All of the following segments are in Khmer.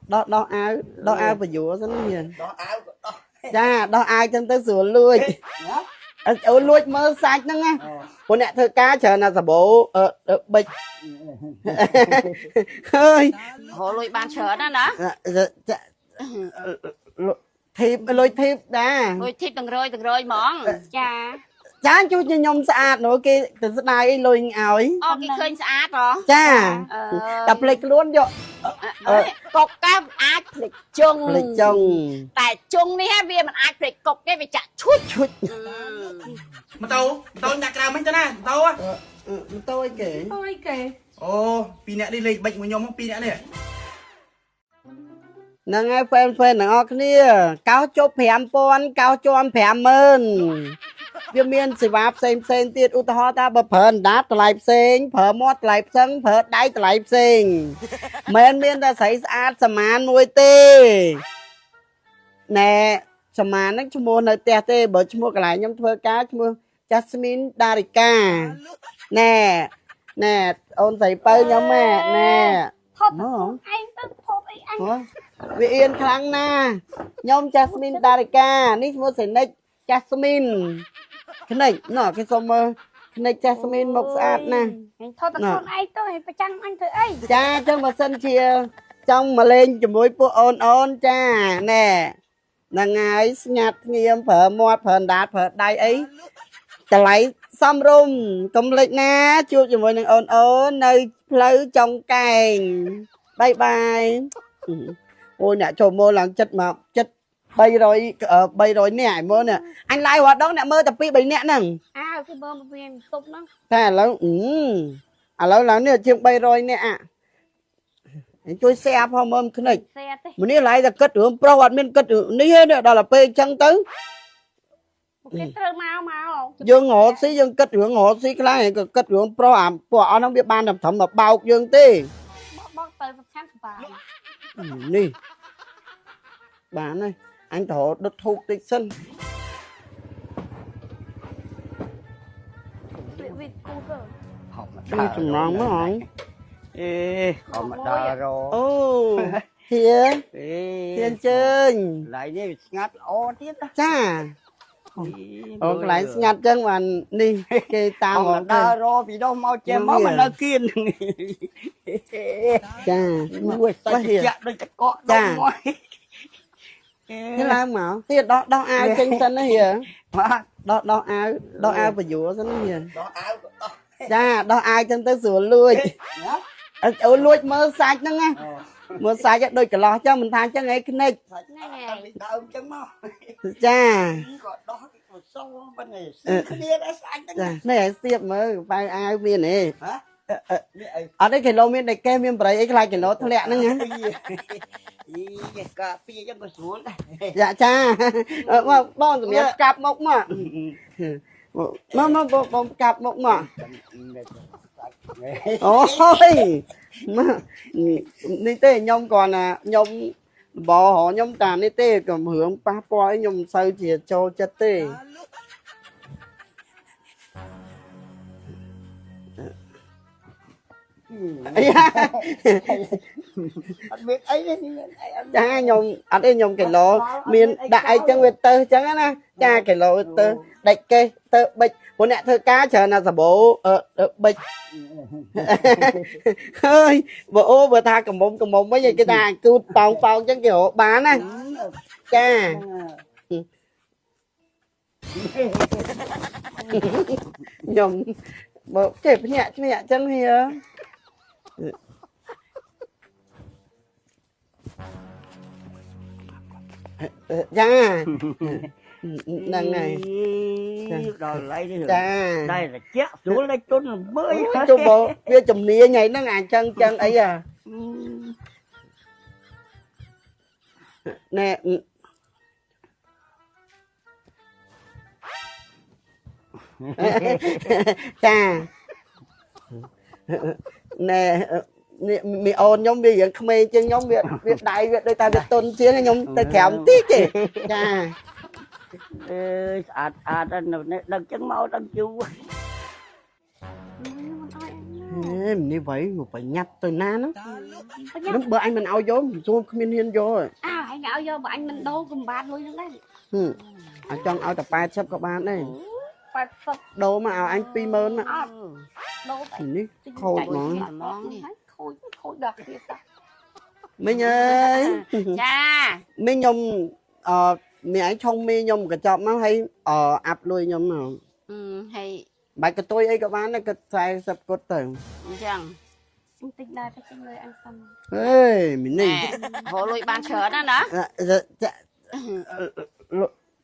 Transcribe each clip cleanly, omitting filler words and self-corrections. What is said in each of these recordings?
đo áo phải dũa sao nó hiền cha đo ai chân tới sửa lùi lùi mơ sạch nữa nghe cô nè thơ cá chờ là bố bịch ơi hồ lùi bàn chờ đó nè thiệp lùi thiệp đã lùi thiệp từng rồi món cha chán chú cho nhom sạch nữa kia từ hôm nay lùi ảo ấy cái khơi sạch rồi cha đập lịch luôn vô cột cá ai lịch chung tại chung đi ha vì mình ai lịch cột cái bị chặt chút mà tao nhặt ra mấy cái này tao á tôi kể ồ pi nè đi lịch bệnh của nhóm không pi nè này nâng ai phên nâng ọc nia cao chốt phèm pon cao chôn phèm mơnវាមានសេវាផ្សេងទៀតឧទាហរណ៍ថាបើប្រើអណ្ដាតតម្លៃផ្សេងប្រើមាត់តម្លៃផ្សេងប្រើដៃតម្លៃផ្សេងមិនមានតែស្រីស្អាតសមានមួយទេណែសមានហ្នឹងឈ្មោះនៅផ្ទះទេបើឈ្មោះកន្លែងខ្ញុំធ្វើការឈ្មោះ Jasmine Darika ណែអូនស្រីបើខ្ញុំណែថតឯងទៅថតអីអញវាអៀនខ្លាំងណាស់ខ្ញុំ Jasmine Darika នេះឈ្មោះសេនិច Jasmine ខ្និចណ៎គេសុំមើលខ្និច Jasmine មកស្អាតណាស់ថតតែខ្លួនឯងទៅឲ្យប្រចាំអញធ្វើអីចាអញ្ចឹងបើសិនជាចង់មកលេងជាមួយពួកអូនចាណែហ្នឹងហើយស្ងាត់ស្ងៀមប្រើមាត់ប្រើអណ្ដាតប្រើដៃអីតម្លៃសមរម្យកុំភ្លេចណាជួបជាមួយនឹងអូននៅផ្លូវចុងកែងបាយអូអ្នកចូលមើលឡើងចិត្តមកចិត្ត300នាក់មើលនេះអញឡាយរត់ដងអ្នកមើលតែ2 3នាក់ហ្នឹងគឺមើលវាសុបហ្នឹងតែឥឡូវឡើងនេះជាង300នាក់ជួយ share ផងមើលខ្និចម្នេះឡាយតែគិតរឿងប្រុសអត់មានគិតនេះទេដល់ទៅពេលអញ្ចឹងទៅគេត្រូវមកយើងរត់ស៊ីយើងគិតរឿងរត់ស៊ីខ្លាំងក៏គិតរឿងប្រុសអាពួកអស់ហ្នឹងវាបានតែត្រឹមមកបោកយើងទេបោកទៅប្រចាំបានេះបានហើយអញត្រូវដុតធូបតិចសិនវាគូទៅហប់មកចំណងមកអញហប់មកដល់រអូហៀអញ្ជើញឡៃនេះស្ងាត់ល្អទៀតចាអូកន្លែងស្ងាត់ចឹងបាននេះគេតាមមកដល់រពីដោះមកចេះមកមិននៅគៀនចាមួយសាច់ចាក់ដូចតកក់ចានេះឡើងមកទៀតដោះអាវចេញសិនណាហៀបាទដោះអាវបញ្យួរសិនណាហៀដោះអាវចាដោះអាវចឹងទៅស្រួលលួចអូលួចមើលសាច់ហ្នឹងណាមើលសាច់ដូចកន្លោះចឹងមិនថាចឹងឯងខ្និចហ្នឹងហើយដើមចឹងមកចាក៏ដោះសោមិនទេគ្នាដែរស្អាតហ្នឹងចានេះឲ្យស្ទាបមើលប៉ៅអាវមានទេអត់ទេគីឡូមានតែកេះមានប្រៃអីខ្លាចគីឡូធ្លាក់ហ្នឹងណាកាពីចឹងក៏ស្រួលដែរចាចាមកបងសម្រាប់កាប់មុខមកបងកាប់មុខមកអូយនេះទេខ្ញុំគាត់ណាខ្ញុំបោខ្ញុំតានេះទេក៏រឿងប៉ះពាល់អីខ្ញុំមិនសូវជាចូលចិត្តទេអត់មានអីទេចាខ្ញុំអត់ទេខ្ញុំគីឡូមានដាក់អីចឹងវាទៅចឹងណាចាគីឡូទៅដាច់កេះទៅបិចព្រោះអ្នកធ្វើការច្រើនណាសាប៊ូបិចហើយបើថាកំមុំវិញគេថាគូតប៉ោងចឹងគេរកបានណាចាខ្ញុំបើចេះភ្ញាក់ចឹងហៀចាហ្នឹងហើយដល់ឡៃនេះចាដែរតែជាក់ស្រួលលេខទុនមើលជុំបើវាជំនាញហ្នឹងអាចឹងអីណែចាណែមីអូនខ្ញុំវារឿងក្មេងជាងខ្ញុំវាដៃវាដូចតែវាតុនជាងខ្ញុំទៅក្រោមតិចទេចាស្អាតនៅនេះដឹកចឹងមកដឹកយូរ นี่vậy mà phải nhặt từ na nó bữa anh mình ao vô xuống không hiên vô rồi hãy ngạo vô mà anh mình đâu cùng bạn luôn đấy ở trong ao tập bài sắp các bạn đây phải phật đồ mà ao anh pi mơn mà đâu vậy ní khôi món khôi đợt kia sao mình ơi cha mình nhom mẹ anh trong mi nhom cái chọp nó hay áp lui nhom nào hay bài cái tôi ấy các bạn nó cái sai sắp cốt tưởng chẳng anh tính đây cái người ăn xong ê mình này hồ lùi bàn chở đó đó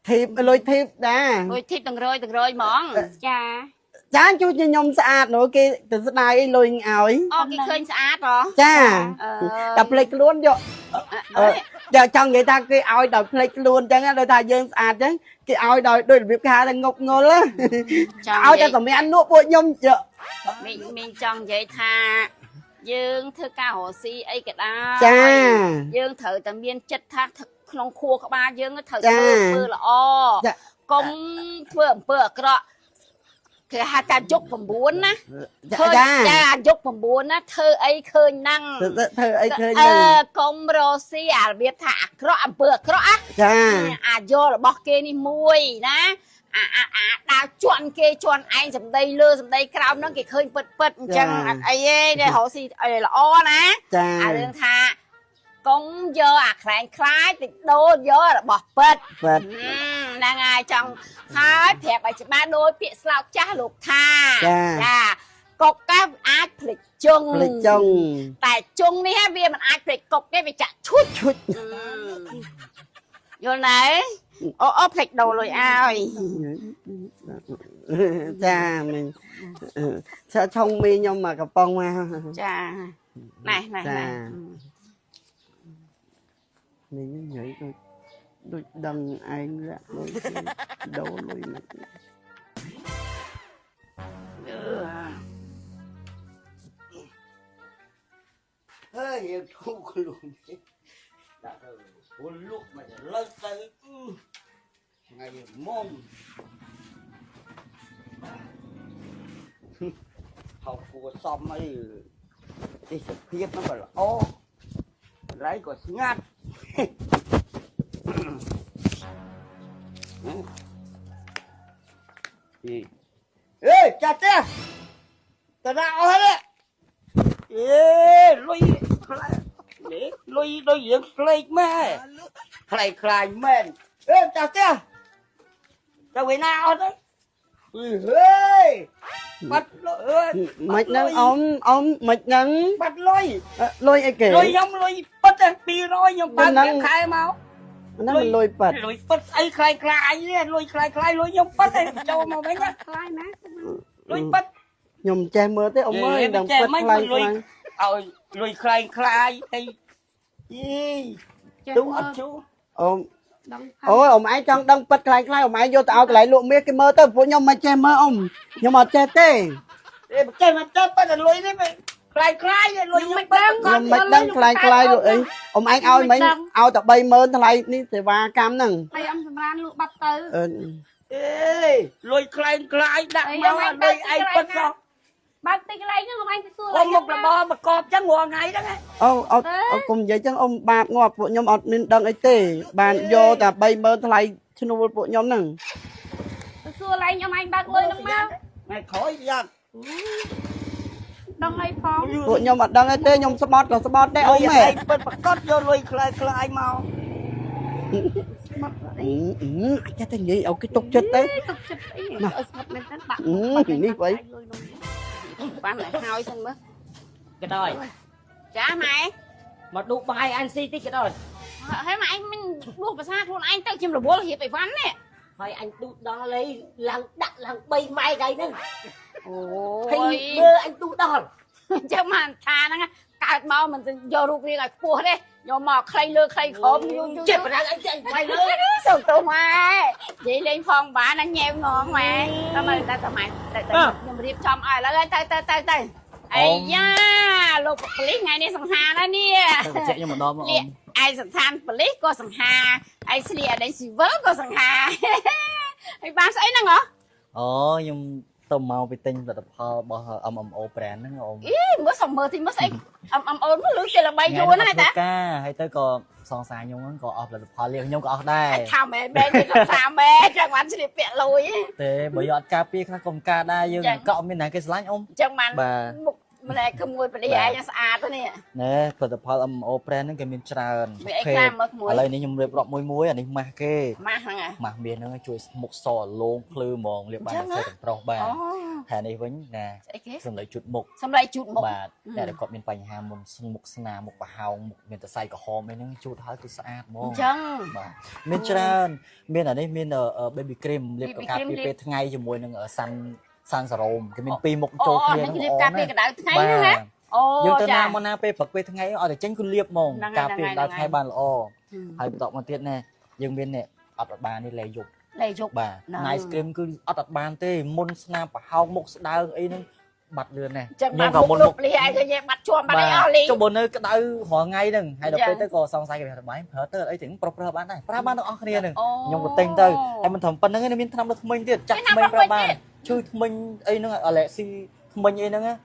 thiệp lôi thiệp đã lùi thịt từng rồi món cha chán chú cho nhom sạch nữa kia từ sau này lôi ảo ấy cái khơi sạch rồi cha đập lịch luôn vô giờ cho người ta cái ao đập lịch luôn chẳng đôi ta dương sạch chứ cái ao đòi đôi việc hà là ngọc ngô á ao cho tụi mày ăn nuốt bội nhom chưa mình chọn vậy tha dương thư ca hồ si ấy cái đó cha dương thử tầm biên chất thác không khua các ba dương thử mưa là o công phượng cái đóคือหาการยกผมบุญนะเธอจะยกผมบุญนะเธอไอ้เคยนั่งกรมโรซีอาเบียถาเคราะห์เปลือกเคราะห์โยลบอกเกนี่มวยนะดาวชวนเกชวนไอ้สำได้เลือสำได้กราวนั่งเกเคยเปิดจังไอ้เนี่ยเขาสิไอ้ละอ้อนะเรื่องท่าcũng dơ kháng khái thì đô dơ là bỏ bật là ngài trong thái thẹp bài ba đôi bị sao cha lục tha cột các ác lịch chung tại chung đi ha bia mình ác lịch cột cái bị chặt chút vô này ô lịch đầu rồi ai cha mình sao thông mi nhưng mà cặp bông mà cha này mình nhảy đôi đằng anh ra đôi đầu đôi mặt hơi không luôn đã rồi lúc mà lên tới ngày môn học của xong ấy cái sự thiết nó gọi là ô lấy của ngắt ê chặt thế tao nào hết đấy ê lôi đôi giếng play mẹ play men ê chặt thế tao về nào hết đấy ê bắt lôi mạch nâng ông mạch nâng bắt lôi lôi ai kể lôi nhom lôi bắt ra pi rồi nhom bắt miếng khai máu nó mình lôi bật lôi bắt ai khai nhé lôi khai lôi nhom bắt này cho màu bánh á khai má lôi bắt nhom che mưa tới ông ơi đồng bật khai lôi khai đây gì đúng không chú ông ôi ông ai trong đông bật khai ông ai vô tao lại lụa miếng cái mơ tới phụ nhom mà che mơ ông nhưng mà che tê cái mà chết bắt là lôi đấy mày khai lôi nhom nhưng mạch đăng khai rồi ông anh ao mấy ao tập bay mơ thay ní thì ba cam nằng mày ông sầm ran lụa bắt từ ê lôi khai đặt máu lôi ai bắt sao bắt tí cái lấy chứ không anh xưa con một là bo mà cọp chắc ngồi ngày đó nghe ông cùng vậy chứ ông bạc ngọt phụ nhom ọt mình đăng ấy tê bàn vô tập bay mơ thay chứ nó phụ nhom nằng xưa lấy nhom anh bắt lôi nó mau mày khỏi ra đăng hay phong phụ nhom ọt đăng ấy tê nhom sport còn sport đấy ông mẹ bên bật cốt vô lôi khai mau cái tên gì ông cái tục chết đấy ní vậy bạn lại hao xin mất cái đời trả mày mà đụng bài anh si cái đời thế mà anh mình đuổi vào xa luôn anh tao chim là bố là hiệp phải vắn nè thôi anh đụng đó lấy lăng đặt lăng bay mai cái nữa ôi mơ anh đụng đòn chứ mà thà nó cài mau mình vô ruột đi là cua đấy vô mò khay lơ khay khóm chết mà anh chạy mày lơ sụt tụi mày vậy lên phòng bà nó nheo ngon mày tao mày tao mày nhưng mà điệp trong ai lại tay ai da lục clip ngày này sẵn hà đó nè ai sẵn sàng clip có sẵn hà ai xì ở đây xì vớ có sẵn hà ai bán sấy năng hả nhưng ទៅមកពីទិញផលិតផលរបស់ MMO brand ហ្នឹងអូន អីមើលសំមើលទីមើលស្អីអូនមើលលឺចេះល្បីយូរណាស់តា ការហើយទៅក៏សងសាខ្ញុំហ្នឹងក៏អស់ផលិតផលលៀងខ្ញុំក៏អស់ដែរ ថាមែនមែនគេក៏សាមែនចឹងបានស្លៀកពាក់លុយ ទេបើយកអត់ការពារខ្លះកុំការដែរយើងក៏អត់មានណាគេស្រឡាញ់អ៊ំ ចឹងបាន បាទ មុខម្លែកក្មួយប្រនេះឯងស្អាតទៅនេះ ណែផលិតផល MMO brand ហ្នឹងគេមានច្រើន មានអីខ្លះមើលក្មួយ ឥឡូវនេះខ្ញុំរៀបរាប់មួយអានេះម៉ាស់គេ ម៉ាស់ហ្នឹងហ៎ ម៉ាស់មានហ្នឹងជួយមុខសលងភ្លឺហ្មងលាបបានតែប្រុសបាទ អូ ហើយនេះវិញណា ស្អីគេ សម្លេងជូតមុខ សម្រាប់ជូតមុខ បាទតែគាត់មានបញ្ហាមុនមុខស្នាមុខប្រហោងមុខមានតសៃក្រហមអីហ្នឹងជូតហើយគឺស្អាតហ្ម អ ង ញ្ចឹង បាទមានច្រើនមានអានេះមាន baby cream លាប baby ការ cream ពារ លាប ពេលថ្ងៃជាមួយនឹងសាន់សារ៉ូមគេមានពីរមុខ អូ ចូលគ្នា ហ្នឹងគេរៀបការពារកម្ដៅថ្ងៃហ្នឹងណាអូ យើងទៅ ចា ណាមកណាពេលព្រឹកពេលថ្ងៃអត់តែចេញគឺលាបហ្មង ហ្នឹងហើយ ការពារកម្ដៅ ហ្នឹងហើយ ថ្ងៃបានល្អហើយបន្តមកទៀតណែយើងមាននេះអត់បាននេះលែយប់ លេយក បាទ ហ្នឹង nice cream គឺអត់បានទេមុនស្នាមប្រហោងមុខស្ដើងអីហ្នឹងបាត់លឿនណាស់ ចឹងបានមុខលុបលីឯងឃើញបាត់ជាប់បាត់អីអស់លី ចុះបើនៅក្តៅរាល់ថ្ងៃហ្នឹងហើយដល់ ចា ពេលទៅក៏សង្ស័យគេថាបាយប្រើទៅអីទាំងប្រើបានដែរប្រើបានទាំងអស់គ្នាហ្នឹង អូ ខ្ញុំក៏ទិញទៅហើយមិនត្រឹមប៉ុណ្្នឹងទេមានថ្នាំលើថ្មិញទៀតចាក់ថ្មិញប្រើបានជួយថ្មិញអីហ្នឹងអាឡែស៊ីថ្មិញអីហ្នឹងណា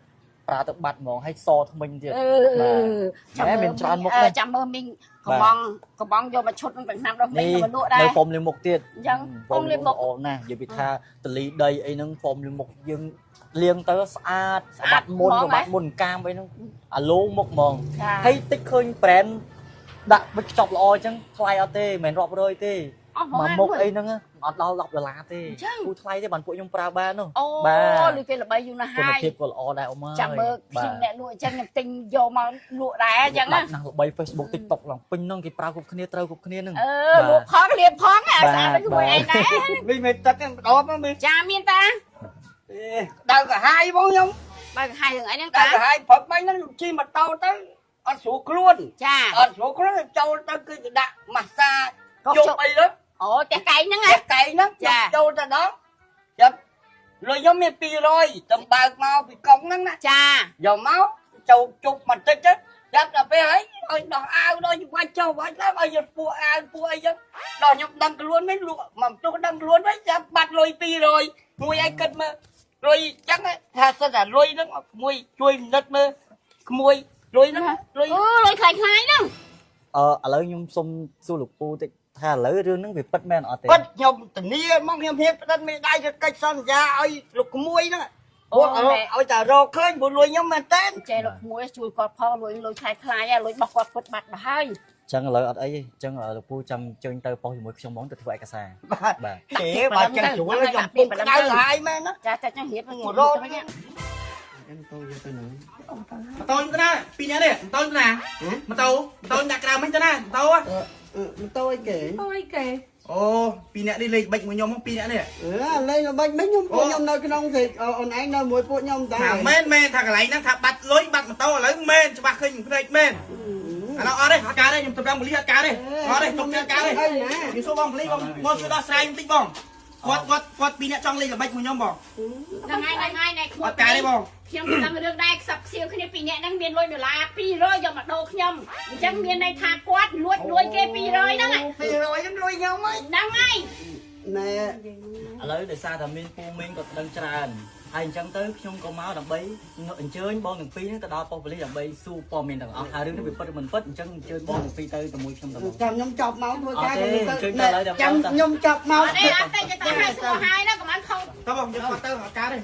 ប្រើទៅបាត់ហ្មងហើយសថ្មិញទៀត ចាំមើល មានច្រើនមុខណាស់ ចាំមើលមីងកំបងយកមកឈុតនឹងឆ្នាំដល់មីង នេះ មកលក់ដែរ នៅពំលាងមុខទៀត អញ្ចឹងពំលាងមុខ អូនណានិយាយពីថាតលីដីអីហ្នឹងពំលាងមុខយើងលាងទៅស្អាតស្បាត់មុនក៏បាត់មុនកាមអីហ្នឹងអាឡូមុខហ្មង ចា ហើយតិចឃើញ brand ដាក់បិទខ្ចប់ល្អអញ្ចឹងថ្លៃអត់ទេមិនមែនរាប់រយទេ អស់ មួយមុខអីហ្នឹងអត់ដល់$10ទេគូថ្លៃទេបានពួកខ្ញុំប្រើបាននោះ អូ បាទ លុយគេល្បីយូរណាស់ គុណ ហើយ ភាពក៏ល្អដែរអ៊ំអើយ ចាំមើលខ្ញុំអ្នកលក់អញ្ចឹងខ្ញុំទិញយកមកលក់ដែរអញ្ចឹងណា ណាស់ល្បី Facebook TikTok ឡើងពេញហ្នឹងគេប្រើគ្រប់គ្នាត្រូវគ្រប់គ្នាហ្នឹង លក់ផងលៀបផងអាស្អាតដូចមួយឯងដែរ វិញមិនទឹកទេម្ដងមិន ចាមានតា ដើរកាហាយបងខ្ញុំ បើកហាយរឿងអីហ្នឹង ដើ តា រកាហាយព្រឹកមិញហ្នឹងជិះម៉ូតូទៅអត់ស្រួលខ្លួន ចា អត់ស្រួលខ្លួនចូលទៅគឺទៅដាក់ម៉ាស្សា ក៏ ជប់អីហ្នឹង អូតែកែងហ្នឹង តែ ណា កែងហ្នឹង ចា ចូលទៅដល់ចាំលុយខ្ញុំមាន200តំបើកមកពីកុងហ្នឹងណា ចា យកមកចូលជប់បន្តិចទៅចាប់ដល់ពេលហើយឲ្យដោះអាវដល់បាច់ចុះបាច់ឡើងឲ្យយកពួកអាវពួកអីចឹងដល់ខ្ញុំដឹងខ្លួនមិនលក់មកទុកដឹងខ្លួនវិញចាប់បាត់លុយ200មួយឯងគិតមើលលុយចឹងថាសិនតែលុយហ្នឹងមួយជួយនិតមើលក្មួយលុយហ្នឹងលុយ អូលុយខ្លាយខ្លាយហ្នឹង ឥឡូវខ្ញុំសុំសួរលោកពូតិចថាឥឡូវរឿងហ្នឹងវាពិតមែនអត់ទេ ពិតខ្ញុំធានាមកខ្ញុំហ៊ានផ្ដិតមេដៃទៅកិច្ចសន្យាឲ្យលោកក្មួយហ្នឹងពួកឲ្យតែរកឃើញព្រោះលុយខ្ញុំមែនតើ ចេះលោកមួយជួយគាត់ផងលុយខ្លាយខ្លាយលុយរបស់គាត់ពុតបាត់ទៅហើយ អញ្ចឹងឥឡូវអត់អីទេអញ្ចឹងលោកពូចាំជើញទៅប៉ុស្តិ៍ជាមួយខ្ញុំហ្មងទៅធ្វើឯកសារ បាទ បាទ ទេបើចឹងជួលខ្ញុំពុកក្តៅហើយមែនណា ចាចាចារៀប ងរត់ ម៉ូតូទៅណាពីរនាក់នេះម៉ូតូទៅណាម៉ូតូដាក់ក្រៅមិញទៅណាម៉ូតូ មិនតូចគេ អើយគេ អូពីរនាក់នេះលេខបិចមួយខ្ញុំពីរនាក់នេះ លេងល្បិចមិនខ្ញុំពួកខ្ញុំនៅក្នុងសេចអូនឯងនៅមួយពួកខ្ញុំតា ថាមែនថាកន្លែងហ្នឹងថាបាត់លុយបាត់ម៉ូតូឥឡូវមែនច្បាស់ឃើញភ្នែកមែនឥឡូវអត់ទេអត់ការទេខ្ញុំទៅតាមពលីអត់ការទេអត់ទេខ្ញុំទៅការទេខ្ញុំសួរបងពលីបងមកជួយដោះស្រាយបន្តិចបងគាត់ពីរនាក់ចង់លេងល្បិចមួយខ្ញុំបង ថ្ងៃណែខ្វ អត់ការទេបង ខ្ញុំដឹងរឿងដែរខ្សឹបខ្សៀវគ្នាពីរនាក់ហ្នឹងមានលុយ$200យកមកដូរខ្ញុំអញ្ចឹងមានន័យថាគាត់លួចគេ200ហ្នឹង 200ខ្ញុំលុយខ្ញុំហើយ ហ្នឹងហើយ ណែ ឥឡូវដោយសារតែមានពូមីងក៏ដឹងច្រើនហើយអញ្ចឹងទៅខ្ញុំក៏មកដើម្បីអញ្ជើញបងទាំងពីរហ្នឹងទៅដល់ប៉ុស្តិ៍ប៉ូលីសដើម្បីសួរព័ត៌មានទាំងអស់ថារឿងនេះវាពិតឬមិនពិតអញ្ចឹងអញ្ជើញបងទាំងពីរទៅជាមួយខ្ញុំទៅ ចាំខ្ញុំចប់មកធ្វើការ អត់ទេជួយទៅឡើយ ចាំខ្ញុំចប់មក អត់ទេអត់ទេទៅឲ្យសួរហើយណាកុំឲ្យខុស តើបងយកគាត់ទៅអត់ការទេ